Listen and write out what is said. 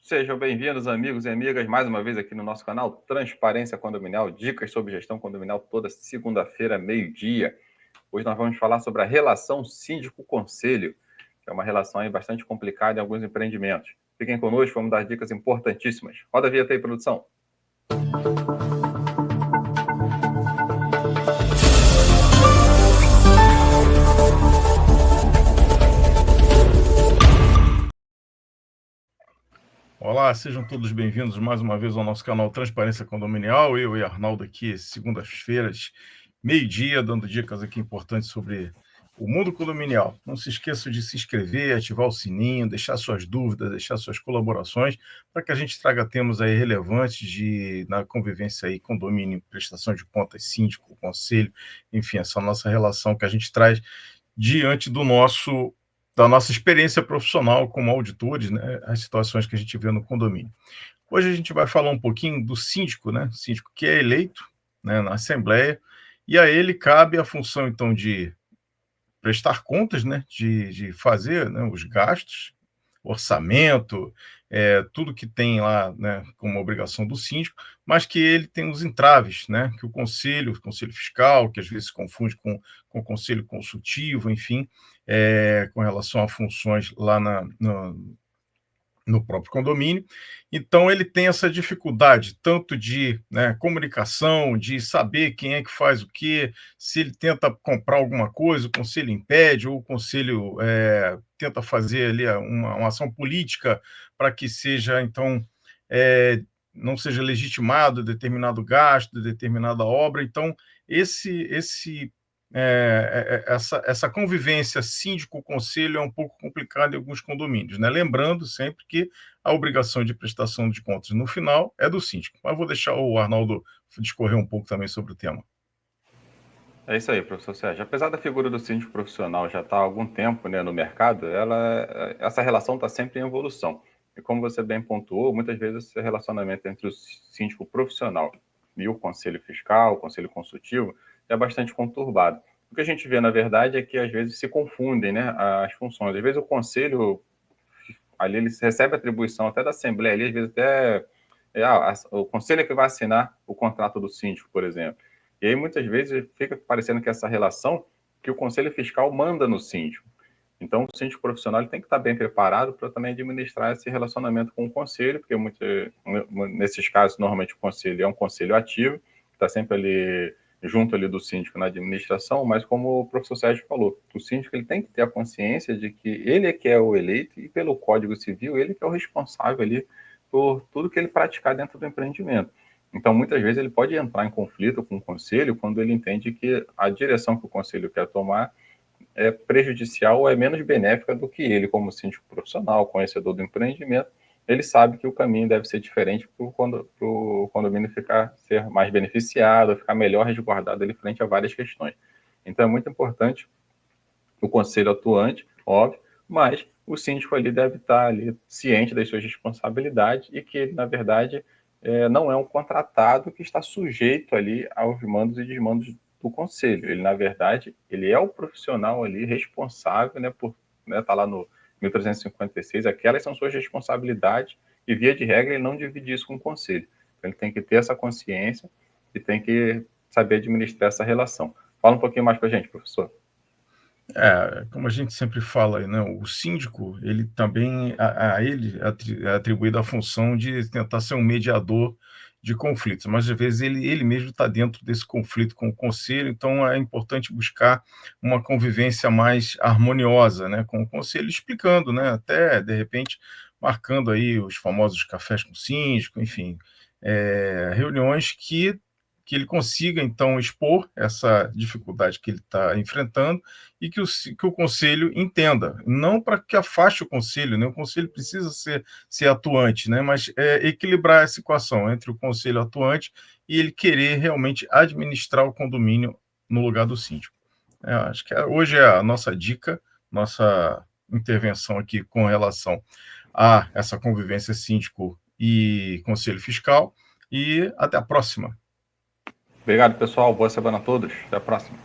Sejam bem-vindos, amigos e amigas, mais uma vez aqui no nosso canal Transparência Condominial, dicas sobre gestão condominial toda segunda-feira, meio-dia. Hoje nós vamos falar sobre a relação síndico-conselho, que é uma relação aí bastante complicada em alguns empreendimentos. Fiquem conosco, vamos dar dicas importantíssimas. Roda a vinheta aí, produção. Olá, sejam todos bem-vindos mais uma vez ao nosso canal Transparência Condominial. Eu e Arnaldo aqui, segundas-feiras, meio-dia, dando dicas aqui importantes sobre o mundo condominial. Não se esqueça de se inscrever, ativar o sininho, deixar suas dúvidas, deixar suas colaborações, para que a gente traga temas aí relevantes na convivência aí, condomínio, prestação de contas, síndico, conselho, enfim, essa nossa relação que a gente traz diante da nossa experiência profissional como auditores, né, as situações que a gente vê no condomínio. Hoje a gente vai falar um pouquinho do síndico, né, síndico que é eleito, né, na Assembleia, e a ele cabe a função, então, de prestar contas, né, de fazer, né, os gastos, orçamento, tudo que tem lá, né, como obrigação do síndico, mas que ele tem os entraves, né, que o conselho fiscal, que às vezes se confunde com o conselho consultivo, enfim, com relação a funções lá no próprio condomínio. Então, ele tem essa dificuldade tanto de, né, comunicação, de saber quem é que faz o quê, se ele tenta comprar alguma coisa, o conselho impede, ou o conselho tenta fazer ali uma ação política para que seja, então, não seja legitimado determinado gasto, determinada obra. Então, essa convivência síndico-conselho é um pouco complicada em alguns condomínios, né? Lembrando sempre que a obrigação de prestação de contas no final é do síndico. Mas vou deixar o Arnaldo discorrer um pouco também sobre o tema. É isso aí, professor Sérgio. Apesar da figura do síndico profissional já estar há algum tempo, né, no mercado, essa relação está sempre em evolução. E como você bem pontuou, muitas vezes esse relacionamento entre o síndico profissional e o conselho fiscal, o conselho consultivo, é bastante conturbado. O que a gente vê, na verdade, é que às vezes se confundem, né, as funções. Às vezes o conselho, ali, ele recebe atribuição até da Assembleia, ali, às vezes até o conselho é que vai assinar o contrato do síndico, por exemplo. E aí, muitas vezes, fica parecendo que essa relação que o conselho fiscal manda no síndico. Então, o síndico profissional ele tem que estar bem preparado para também administrar esse relacionamento com o conselho, porque nesses casos, normalmente, o conselho é um conselho ativo, que está sempre ali junto ali do síndico na administração, mas como o professor Sérgio falou, o síndico ele tem que ter a consciência de que ele é que é o eleito e pelo Código Civil ele que é o responsável ali por tudo que ele praticar dentro do empreendimento. Então, muitas vezes ele pode entrar em conflito com o conselho quando ele entende que a direção que o conselho quer tomar é prejudicial ou é menos benéfica do que ele, como síndico profissional, conhecedor do empreendimento, ele sabe que o caminho deve ser diferente para o condomínio ser mais beneficiado, ficar melhor resguardado ali frente a várias questões. Então, é muito importante o conselho atuante, óbvio, mas o síndico ali deve estar ali ciente das suas responsabilidades e que ele, na verdade, não é um contratado que está sujeito ali aos mandos e desmandos do conselho. Ele, na verdade, ele é o profissional ali responsável, né, por tá lá no 1356, aquelas são suas responsabilidades e, via de regra, ele não divide isso com o conselho. Então, ele tem que ter essa consciência e tem que saber administrar essa relação. Fala um pouquinho mais para a gente, professor. Como a gente sempre fala aí, né, o síndico, ele também, a ele é atribuída a função de tentar ser um mediador de conflitos, mas às vezes ele mesmo está dentro desse conflito com o conselho, então é importante buscar uma convivência mais harmoniosa, né, com o conselho, explicando, né, até de repente marcando aí os famosos cafés com o síndico, enfim, reuniões que ele consiga, então, expor essa dificuldade que ele está enfrentando e que o conselho entenda. Não para que afaste o conselho, né? O conselho precisa ser atuante, né? Mas equilibrar essa equação entre o conselho atuante e ele querer realmente administrar o condomínio no lugar do síndico. Acho que hoje é a nossa dica, nossa intervenção aqui com relação a essa convivência síndico e conselho fiscal. E até a próxima. Obrigado, pessoal. Boa semana a todos. Até a próxima.